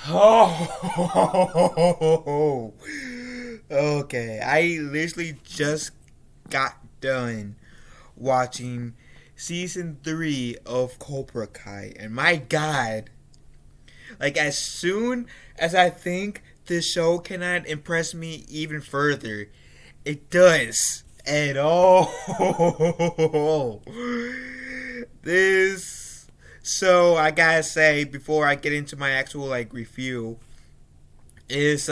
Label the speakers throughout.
Speaker 1: Oh, okay. I literally just got done watching season 3 of Cobra Kai, and my God, like as soon as I think this show cannot impress me even further, it does. And oh, this. So I gotta say before I get into my actual like review, is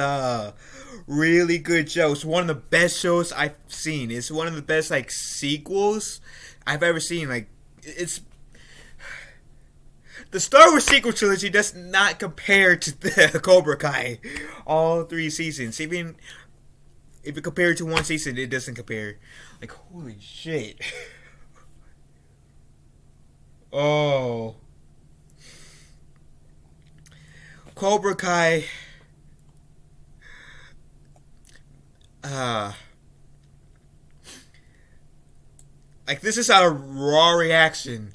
Speaker 1: really good show. It's one of the best shows I've seen. It's one of the best like sequels I've ever seen. Like it's the Star Wars sequel trilogy does not compare to the Cobra Kai. All 3 seasons, even if it compared to one season, it doesn't compare. Like holy shit. Oh, Cobra Kai. Uh, like this is a raw reaction.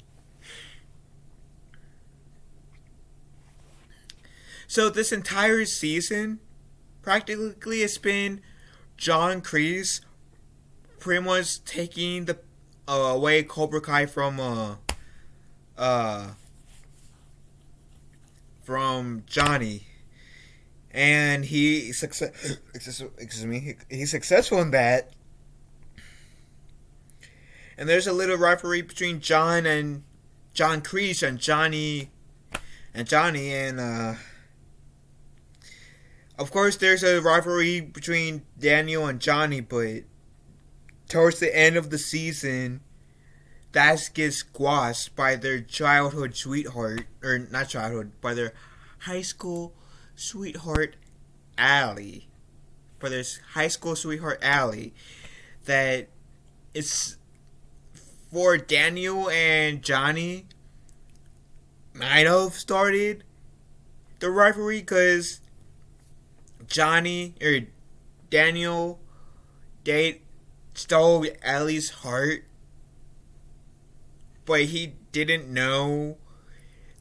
Speaker 1: So this entire season, practically, it's been John Kreese pretty much taking the away Cobra Kai uh from Johnny, and he success. Excuse me. He's successful in that. And there's a little rivalry between John Kreese and Johnny, and of course there's a rivalry between Daniel and Johnny, but towards the end of the season, that gets squashed by their childhood sweetheart, or not childhood, by their high school sweetheart, Allie. For their high school sweetheart, Allie, that it's for Daniel and Johnny might have started the rivalry because Johnny or Daniel date stole Allie's heart, but he didn't know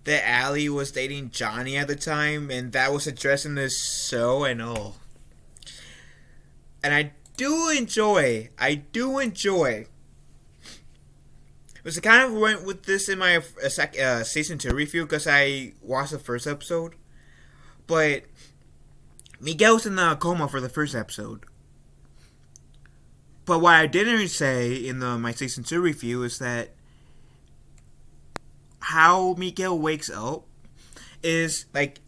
Speaker 1: that Allie was dating Johnny at the time, and that was addressed in this show and all. And I do enjoy. Because I kind of went with this in my season 2 review because I watched the first episode. But Miguel's in a coma for the first episode. But what I didn't say in my season 2 review is that how Miguel wakes up is like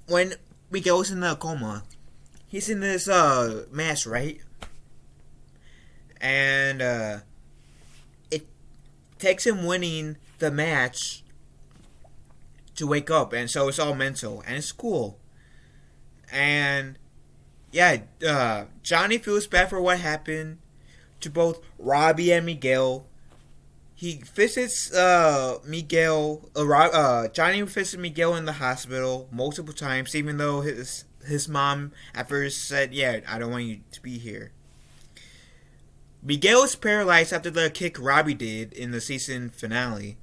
Speaker 1: when Miguel's in the coma, he's in this mask, right? And it takes him winning the match to wake up, and so it's all mental, and it's cool. And yeah, Johnny feels bad for what happened to both Robbie and Miguel. He visits Johnny visits Miguel in the hospital multiple times, even though his mom at first said, "Yeah, I don't want you to be here." Miguel is paralyzed after the kick Robbie did in the season finale,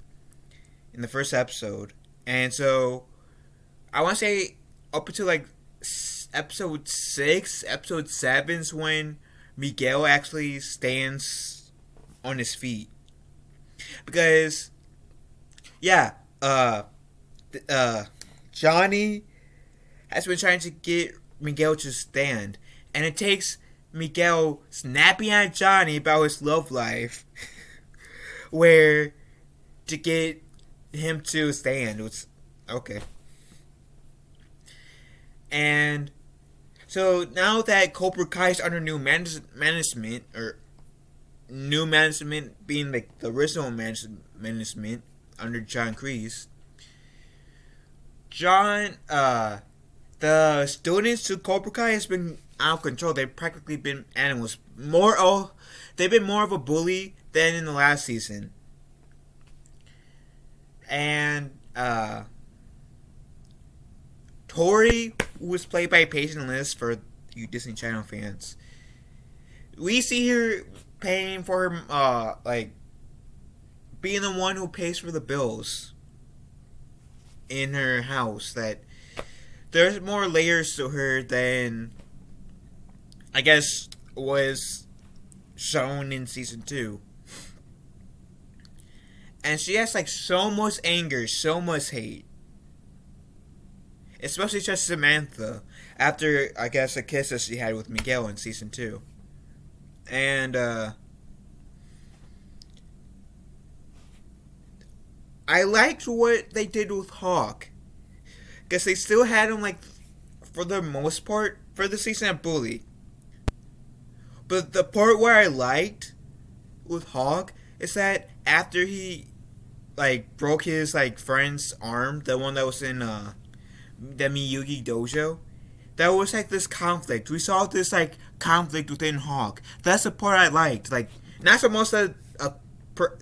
Speaker 1: in the first episode, and so I want to say up until like episode 6, episode 7's when Miguel actually stands on his feet. Because, yeah, Johnny has been trying to get Miguel to stand, and it takes Miguel snapping at Johnny about his love life, where to get him to stand. It was okay. And so now that Cobra Kai is under new management, or new management being like the original management under John Kreese, the students to Cobra Kai has been out of control. They've practically been animals. They've been more of a bully than in the last season. And Tori, who was played by Patient Liz for you Disney Channel fans, we see her paying for her, like being the one who pays for the bills in her house that there's more layers to her than I guess was shown in season 2. And she has like so much anger, so much hate. Especially just Samantha after I guess a kiss that she had with Miguel in season 2. And I liked what they did with Hawk. Because they still had him like for the most part for the season a bully. But the part where I liked with Hawk is that after he like broke his like friend's arm, the one that was in the Miyugi dojo, that was like this conflict. We saw this like conflict within Hawk. That's the part I liked. Like not so much that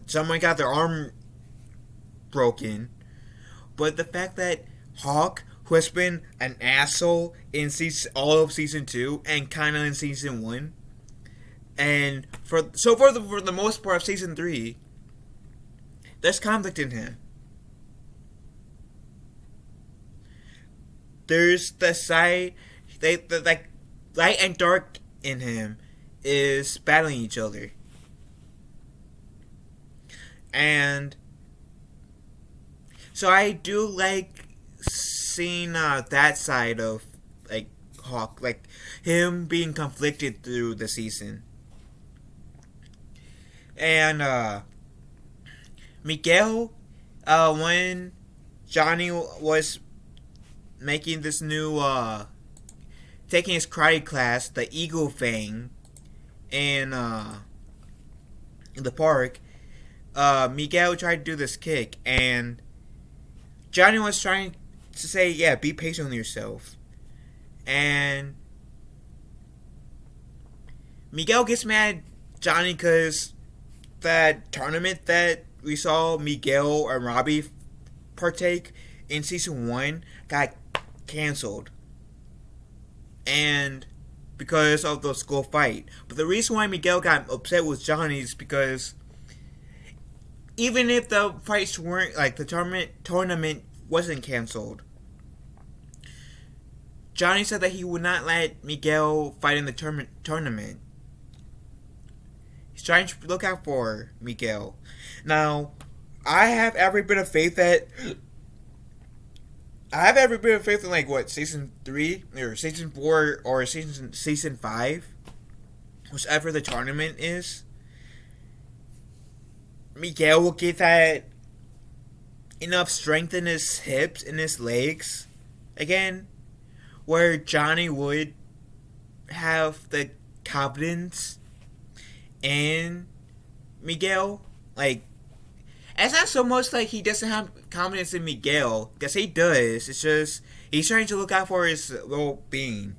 Speaker 1: someone got their arm broken, but the fact that Hawk, who has been an asshole in all of season 2 and kind of in season 1, and for the most part of season 3, there's conflict in him. There's the side, the like light and dark in him is battling each other, and so I do like seeing that side of like Hawk, like him being conflicted through the season. And Miguel, when Johnny was making this new taking his karate class, the Eagle Fang, in the park, Miguel tried to do this kick, and Johnny was trying to say, yeah, be patient with yourself. And Miguel gets mad at Johnny because that tournament that we saw Miguel and Robbie partake in season 1 got canceled. And because of the school fight. But the reason why Miguel got upset with Johnny is because even if the fights weren't, like the tournament wasn't canceled, Johnny said that he would not let Miguel fight in the tournament. He's trying to look out for Miguel. Now, I have every bit of faith in like what, season 3 or season 4 or season 5, whichever the tournament is, Miguel will get that enough strength in his hips and his legs again, where Johnny would have the confidence in Miguel. Like, it's not so much like he doesn't have confidence in Miguel, because he does. It's just he's trying to look out for his well-being,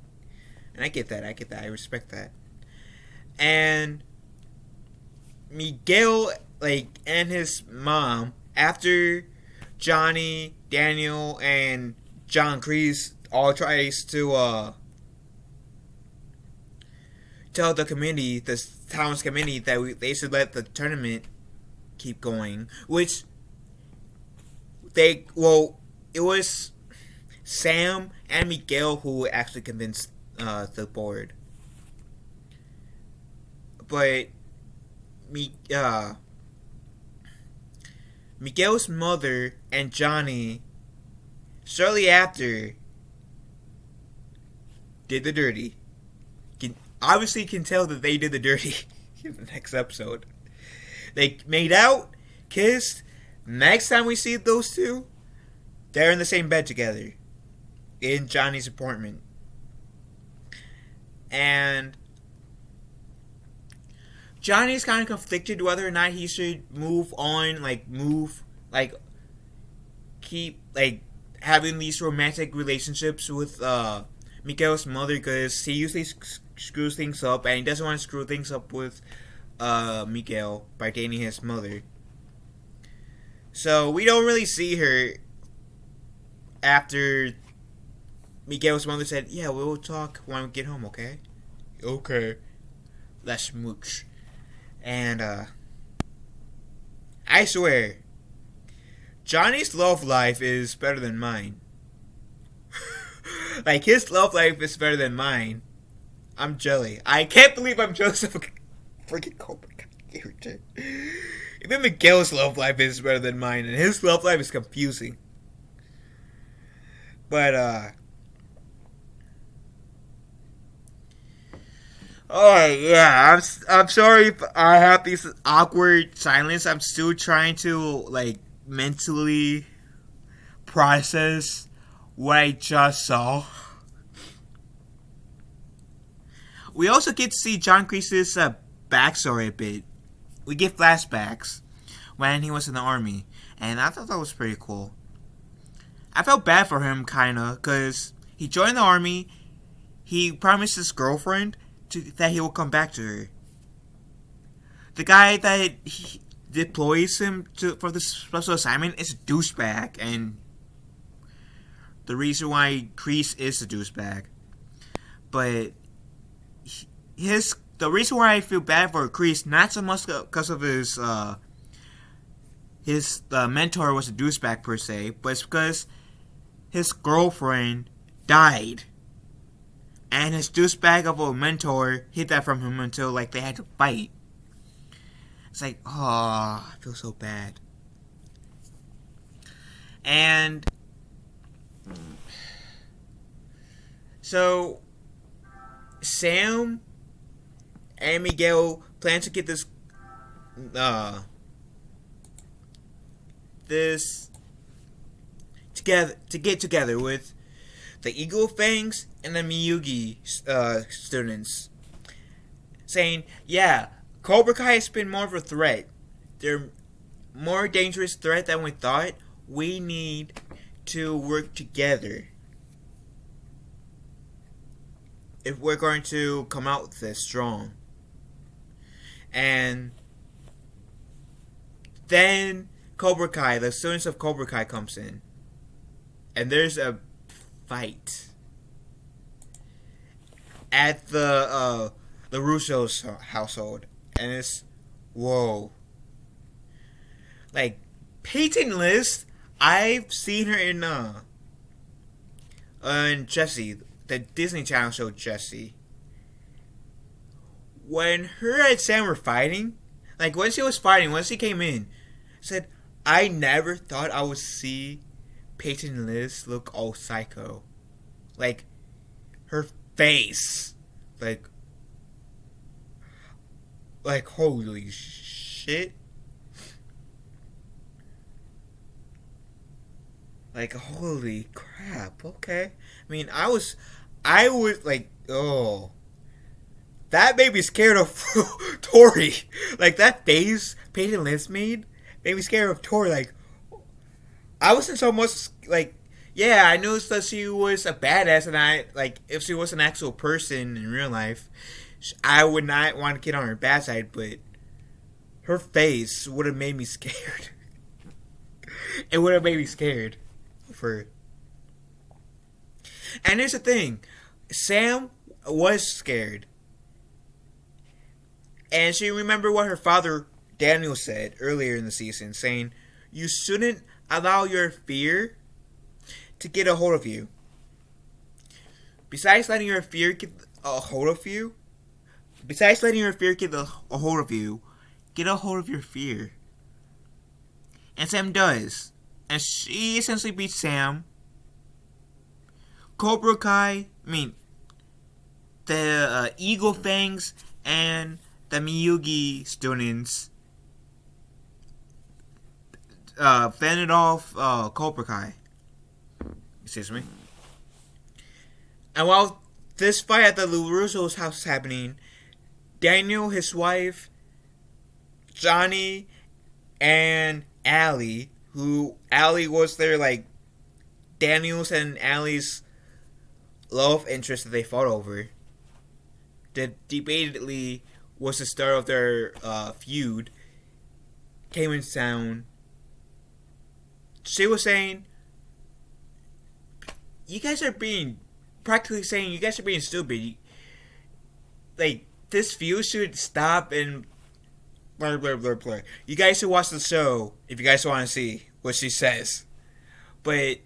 Speaker 1: and I get that. I respect that. And Miguel, like, and his mom, after Johnny, Daniel, and John Kreese all tries to tell the committee, the town's committee, that they should let the tournament keep going, which it was Sam and Miguel who actually convinced the board. But Miguel's mother and Johnny shortly after did the dirty. Obviously can tell that they did the dirty in the next episode. They made out, kissed. Next time we see those two, they're in the same bed together in Johnny's apartment. And Johnny's kind of conflicted whether or not he should keep having these romantic relationships with Miguel's mother, because he usually screws things up, and he doesn't want to screw things up with Miguel by dating his mother. So we don't really see her after Miguel's mother said, yeah, we'll talk when we get home, okay? Okay. Let's mooch. And I swear, Johnny's love life is better than mine. Like, his love life is better than mine. I'm jelly. I can't believe I'm jealous of a freaking Cobra Kai character. Even Miguel's love life is better than mine, and his love life is confusing. But, oh, yeah, I'm sorry if I have these awkward silence. I'm still trying to, like, mentally process what I just saw. We also get to see John Kreese's backstory a bit. We get flashbacks when he was in the army, and I thought that was pretty cool. I felt bad for him, kinda, because he joined the army, he promised his girlfriend that he will come back to her. The guy that he deploys him for this special assignment is a douchebag, and the reason why Kreese is a douchebag. But the reason why I feel bad for Kreese, not so much because of his mentor was a douchebag per se, but it's because his girlfriend died, and his douchebag of a mentor hid that from him until like they had to fight. It's like, oh, I feel so bad. And so Sam and Miguel plan to get this together with the Eagle Fangs and the Miyugi students, saying, yeah, Cobra Kai has been more of a threat. They're more dangerous threat than we thought. We need to work together if we're going to come out with this strong. And then Cobra Kai, the students of Cobra Kai comes in, and there's a fight at the Russo's household, and it's whoa. Like, Peyton List, I've seen her in Jessie, the Disney Channel show Jessie. When her and Sam were fighting, like when she came in, said, I never thought I would see Peyton List look all psycho. Like, her face. Like holy shit. Like, holy crap, okay. I mean, I was like, oh. That made me scared of Tori. Like, that face Peyton List made me scared of Tori. Like, I wasn't so much, like, yeah, I knew that she was a badass, and if she was an actual person in real life, I would not want to get on her bad side, but her face would have made me scared. It would have made me scared of her. And here's the thing. Sam was scared. And she remembered what her father, Daniel, said earlier in the season, saying, you shouldn't allow your fear to get a hold of you. Besides letting your fear get a hold of you, get a hold of your fear. And Sam does. And she essentially beats Sam. Cobra Kai, the Eagle Fangs and the Miyugi students fended off Cobra Kai. Excuse me. And while this fight at the LaRusso's house is happening, Daniel, his wife, Johnny, and Allie, who Allie was their, like, Daniel's and Allie's love interest that they fought over, that debatedly was the start of their feud, came in town. She was saying, you guys are being stupid. Like, this feud should stop and blah, blah, blah, blah. You guys should watch the show if you guys want to see what she says. But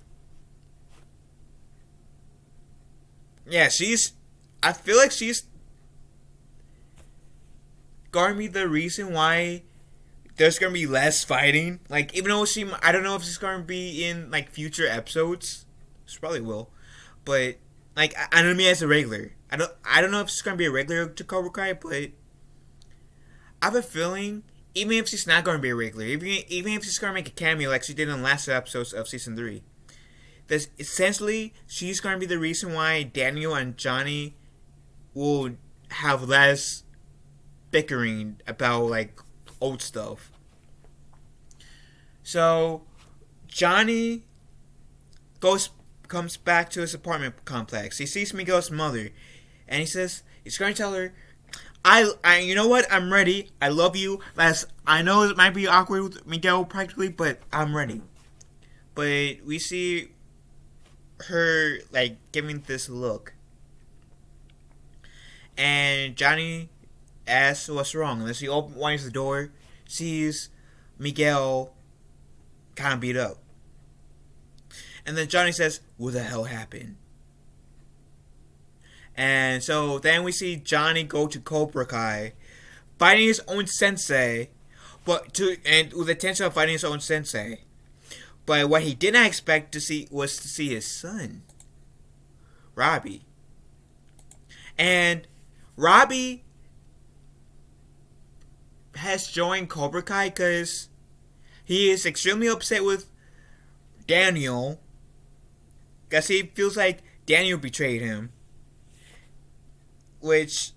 Speaker 1: Yeah, I feel like she's gonna be the reason why there's gonna be less fighting. Like, even though I don't know if she's gonna be in like future episodes. She probably will, but like, I don't mean as a regular. I don't know if she's gonna be a regular to Cobra Kai, but I have a feeling even if she's not gonna be a regular, even if she's gonna make a cameo like she did in the last episodes of season 3, that essentially she's gonna be the reason why Daniel and Johnny will have less bickering about like old stuff. So Johnny comes back to his apartment complex. He sees Miguel's mother, and he's going to tell her, I you know what? I'm ready. I love you. I know it might be awkward with Miguel practically, but I'm ready." But we see her like giving this look, and Johnny asks what's wrong. And as he opens the door, sees Miguel kind of beat up. And then Johnny says, "What the hell happened?" And so then we see Johnny go to Cobra Kai, fighting his own sensei, and with the intention of fighting his own sensei. But what he did not expect to see was to see his son, Robbie. And Robbie has joined Cobra Kai because he is extremely upset with Daniel, because he feels like Daniel betrayed him, which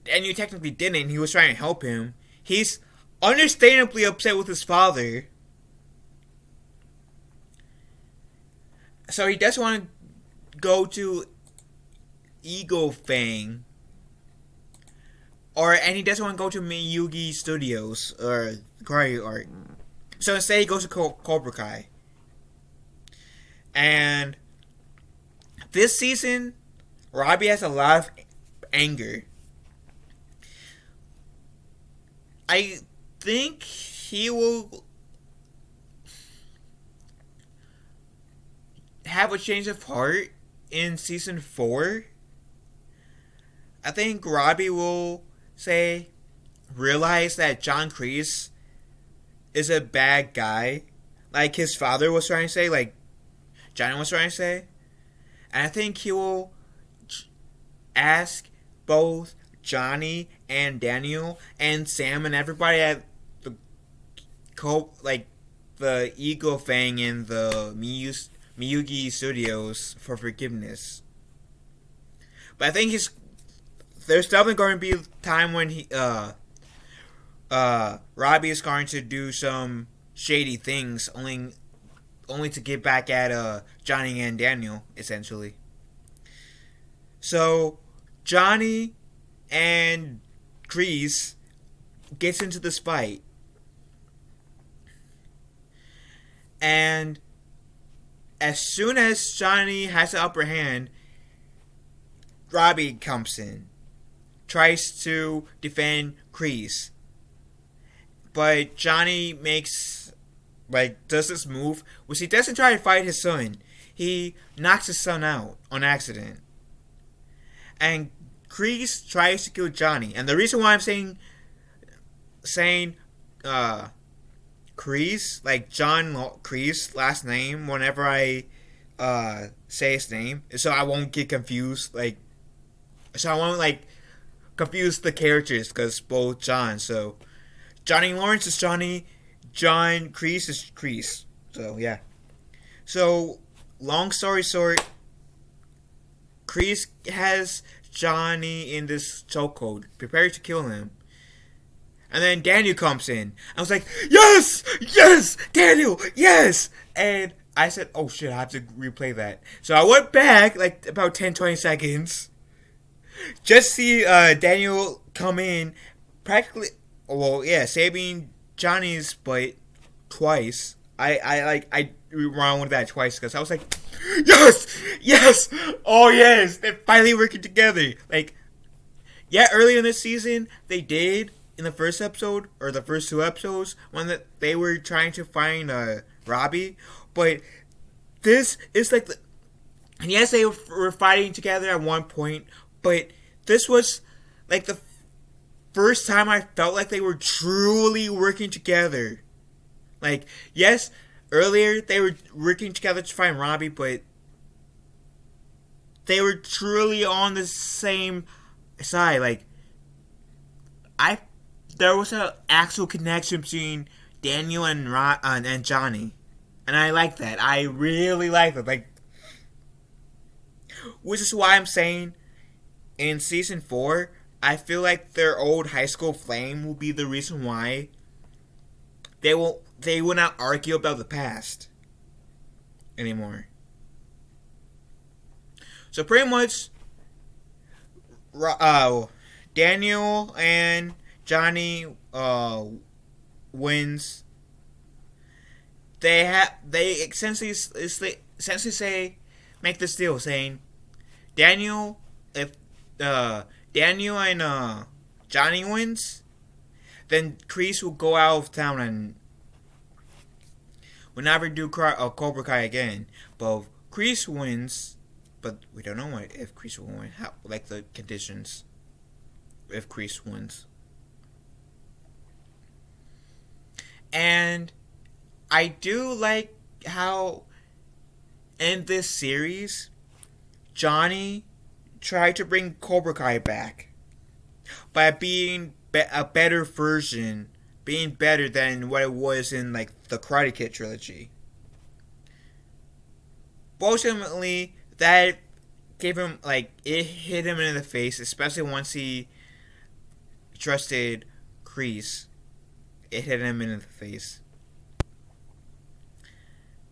Speaker 1: Daniel technically didn't. He was trying to help him. He's understandably upset with his father, so he doesn't want to go to Eagle Fang, and he doesn't want to go to Miyagi Studios or Karate Art. So instead, he goes to Cobra Kai. And this season, Robbie has a lot of anger. I think he will have a change of heart in season 4. I think Robbie will realize that John Kreese is a bad guy, like his father was trying to say, like Johnny was trying to say. And I think he will ask both Johnny and Daniel and Sam and everybody at the the Eagle Fang and the Miyagi Studios for forgiveness. But I think there's definitely going to be a time when Robbie is going to do some shady things, only to get back at Johnny and Daniel, essentially. So Johnny and Kreese gets into this fight, and as soon as Johnny has the upper hand, Robbie comes in, tries to defend Kreese, but Johnny does this move, which he doesn't try to fight his son. He knocks his son out on accident. And Kreese tries to kill Johnny. And the reason why I'm saying Kreese, like John Kreese last name, whenever I say his name, so I won't get confused. So I won't confuse the characters, because both John. So Johnny Lawrence is Johnny. John Kreese is Kreese. So yeah. So long story short, Kreese has Johnny in this chokehold, prepared to kill him. And then Daniel comes in. I was like, yes! Yes! Daniel! Yes! And I said, oh shit, I have to replay that. So I went back, about 10-20 seconds. Just see Daniel come in, practically, saving Johnny's butt twice. I rewound with that twice, because I was like, yes! Yes! Oh yes! They're finally working together. Earlier in this season, they did, in the first episode, or the first 2 episodes, when they were trying to find Robbie. But this is And yes, they were fighting together at one point, but this was like the first time I felt like they were truly working together. Like, yes, earlier they were working together to find Robbie, but they were truly on the same side. Like, I there was an actual connection between Daniel and Johnny, and I like that. I really like it. Like, which is why I'm saying in season 4, I feel like their old high school flame will be the reason why they will not argue about the past anymore. So pretty much, Daniel and Johnny wins. They essentially say make this deal saying Daniel if Daniel and Johnny wins, then Kreese will go out of town and will never do Cobra Kai again. But if Kreese wins, but we don't know if Kreese will win. How, like the conditions if Kreese wins. And I do like how in this series Johnny tried to bring Cobra Kai back by being a better version, being better than what it was in like the Karate Kid trilogy. But ultimately, that gave him like it hit him in the face, especially once he trusted Kreese. It hit him in the face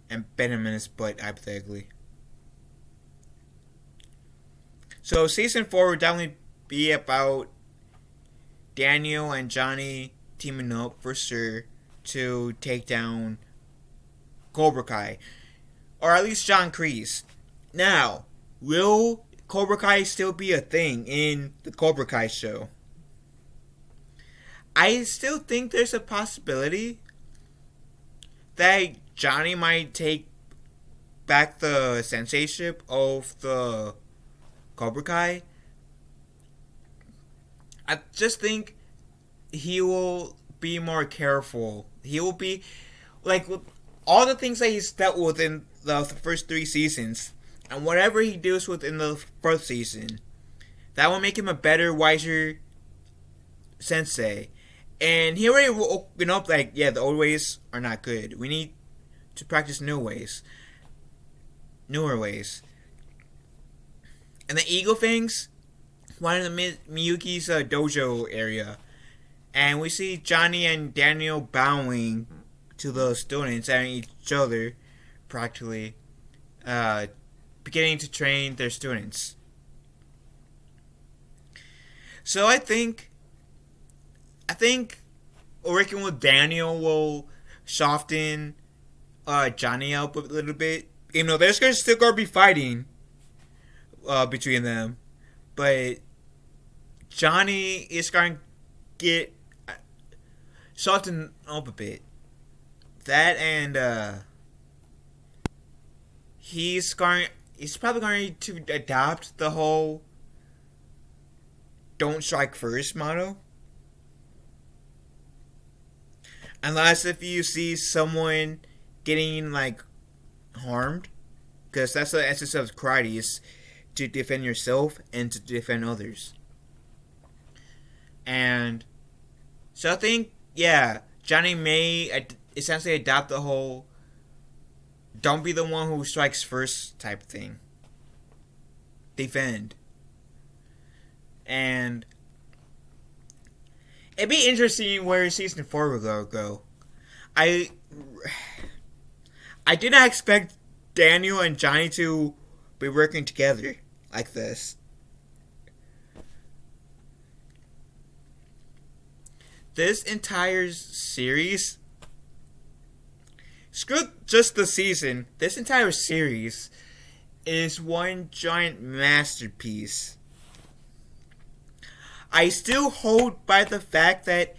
Speaker 1: and bent him in his butt, hypothetically. So season 4 would definitely be about Daniel and Johnny teaming up for sure to take down Cobra Kai, or at least John Kreese. Now, will Cobra Kai still be a thing in the Cobra Kai show? I still think there's a possibility that Johnny might take back the senseiship of the Cobra Kai. I just think he will be more careful. He will be like with all the things that he's dealt with in the first 3 seasons, and whatever he deals with in the 4th season, that will make him a better, wiser sensei. And he already will open up like, yeah, the old ways are not good. We need to practice newer ways. And the Eagle things, one of the Miyuki's dojo area. And we see Johnny and Daniel bowing to the students and each other, practically, beginning to train their students. So I think working with Daniel will soften Johnny up a little bit. You know, there's still going to be fighting between them, but Johnny is going to get softened up a bit. That and he's probably going to adopt the whole "don't strike first" motto. Unless if you see someone getting like harmed, because that's the essence of karate, is to defend yourself and to defend others. And so I think, yeah, Johnny may essentially adopt the whole "don't be the one who strikes first" type thing. Defend. And it'd be interesting where season 4 will go. I did not expect Daniel and Johnny to be working together like this. This entire series, screw just the season, this entire series is one giant masterpiece. I still hold by the fact that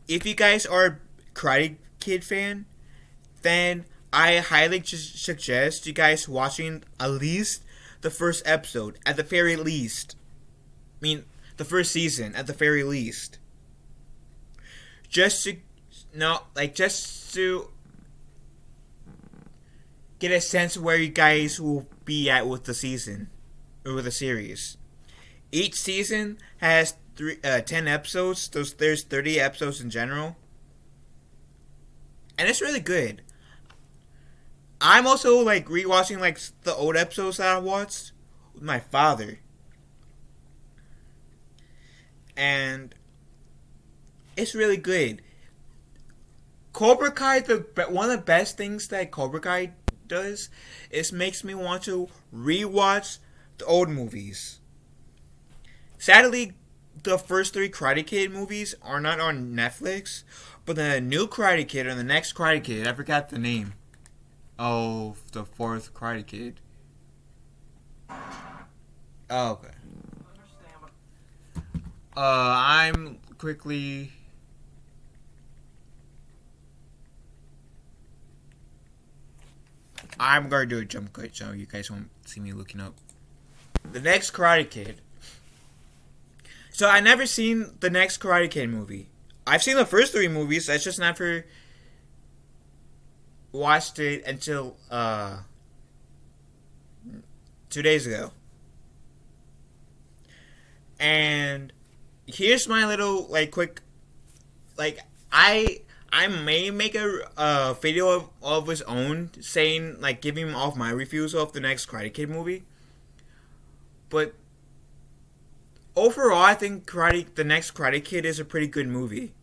Speaker 1: if you guys are a Karate Kid fan, then I highly suggest you guys watching at least the first episode at the very least. I mean, the first season at the very least. Just to just to get a sense of where you guys will be at with the season or with the series. Each season has 10 episodes. There's 30 episodes in general, and it's really good. I'm also like rewatching like the old episodes that I watched with my father, and it's really good. Cobra Kai, one of the best things that Cobra Kai does is makes me want to rewatch the old movies. Sadly, the first 3 Karate Kid movies are not on Netflix, but the new Karate Kid or the next Karate Kid, I forgot the name of the 4th Karate Kid. Oh, okay. I'm quickly. I'm gonna do a jump cut so you guys won't see me looking up. The next Karate Kid. So I never seen the next Karate Kid movie. I've seen the first 3 movies. I just never watched it until 2 days ago. And here's my little quick I may make a video of his own saying giving all of my reviews of the next Karate Kid movie. But overall, I think the next Karate Kid is a pretty good movie.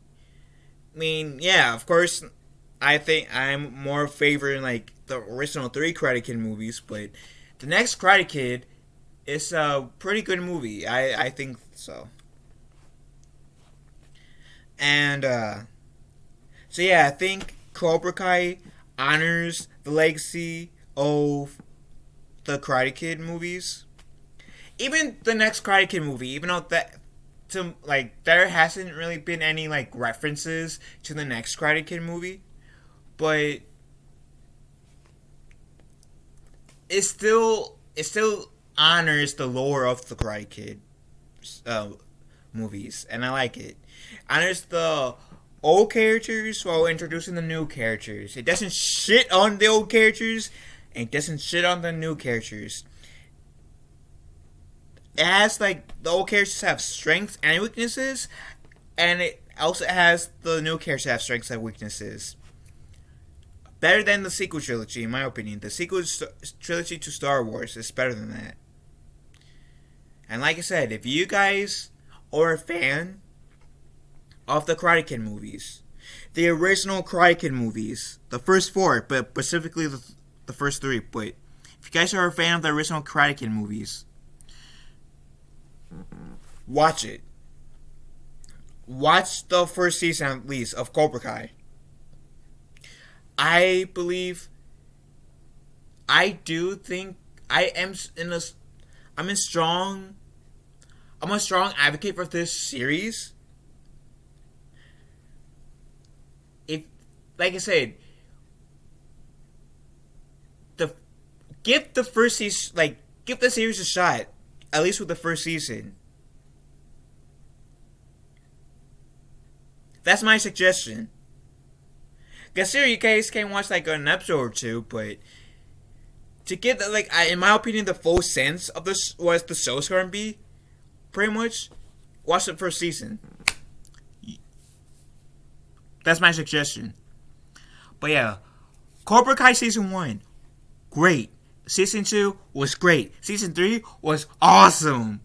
Speaker 1: I mean, yeah, of course, I think I'm more favoring the original 3 Karate Kid movies, but the next Karate Kid is a pretty good movie. I think so. And so yeah, I think Cobra Kai honors the legacy of the Karate Kid movies. Even the next Karate Kid movie, even though there hasn't really been any references to the next Karate Kid movie, but it still honors the lore of the Karate Kid movies, and I like it. Honors the old characters while introducing the new characters. It doesn't shit on the old characters, and it doesn't shit on the new characters. It has the old characters have strengths and weaknesses, and it also has the new characters have strengths and weaknesses. Better than the sequel trilogy, in my opinion. The sequel trilogy to Star Wars is better than that. And like I said, if you guys are a fan of the Karate Kid movies, the original Karate Kid movies, the first 4, but specifically the first 3, but if you guys are a fan of the original Karate Kid movies, watch it. Watch the first season at least of Cobra Kai. I do think I'm a strong advocate for this series. If, like I said, give the first season, give the series a shot, at least with the first season. That's my suggestion. Consider you guys can watch an episode or 2, but to get in my opinion, the full sense of this what the show's gonna be, pretty much, watch the first season. That's my suggestion. But yeah, Cobra Kai season 1, great. Season 2 was great. Season 3 was awesome.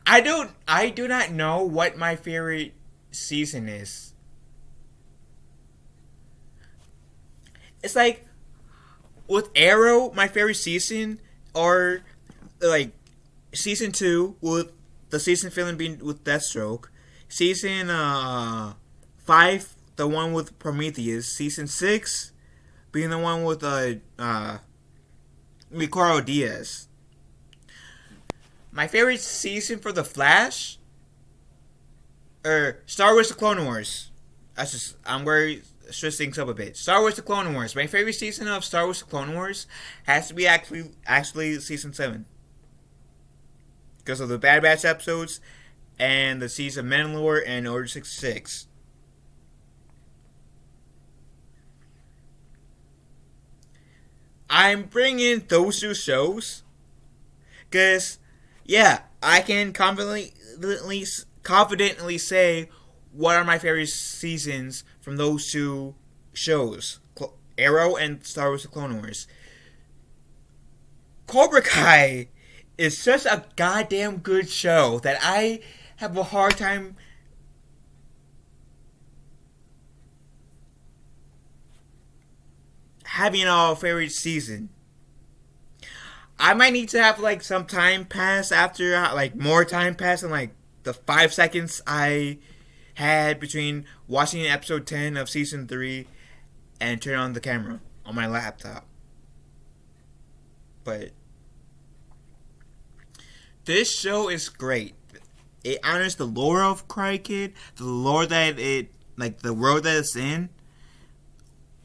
Speaker 1: I do not know what my favorite season is. It's with Arrow, my favorite season are season 2 with the season finale being with Deathstroke, season 5 the one with Prometheus, season 6 being the one with Ricardo Diaz. My favorite season for The Flash, or Star Wars: The Clone Wars. I'm very switch things up a bit. Star Wars: The Clone Wars. My favorite season of Star Wars: The Clone Wars has to be actually season 7 because of the Bad Batch episodes and the Siege of Mandalore and Order 66. I'm bringing those two shows because, yeah, I can confidently say what are my favorite seasons from those two shows, Arrow and Star Wars: The Clone Wars. Cobra Kai is such a goddamn good show that I have a hard time having a favorite season. I might need to have like some time pass after, like more time pass than like the 5 seconds I had between watching episode 10 of season 3 and turn on the camera on my laptop. But this show is great. It honors the lore of Karate Kid, the lore that it, like the world that it's in.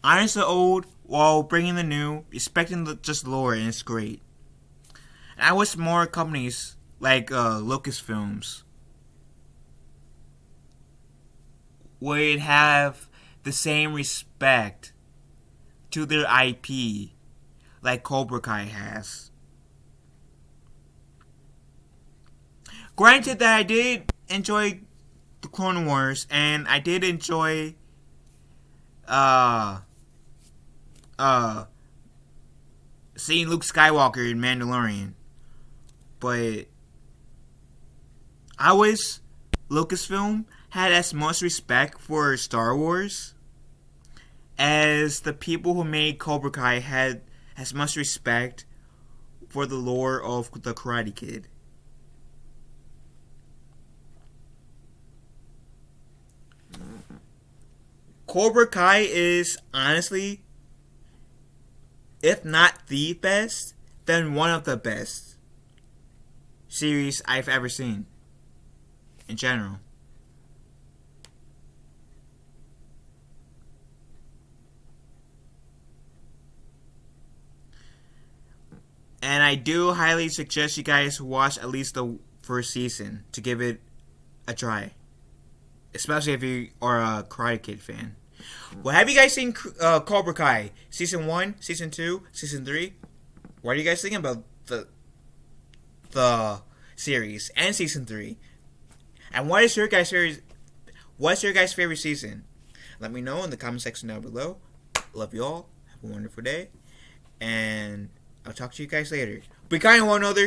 Speaker 1: Honors the old while bringing the new, respecting the just lore, and it's great. And I wish more companies like Lucasfilms would have the same respect to their IP like Cobra Kai has. Granted that I did enjoy the Clone Wars and I did enjoy seeing Luke Skywalker in Mandalorian, but I wish Lucasfilm had as much respect for Star Wars as the people who made Cobra Kai had as much respect for the lore of the Karate Kid. Cobra Kai is honestly, if not the best, then one of the best series I've ever seen in general. And I do highly suggest you guys watch at least the first season to give it a try. Especially if you are a Karate Kid fan. Well, have you guys seen Cobra Kai? Season 1, Season 2, Season 3? What are you guys thinking about the series and Season 3? And what's your guys' favorite season? Let me know in the comment section down below. Love you all. Have a wonderful day. And I'll talk to you guys later. Be kind to one another.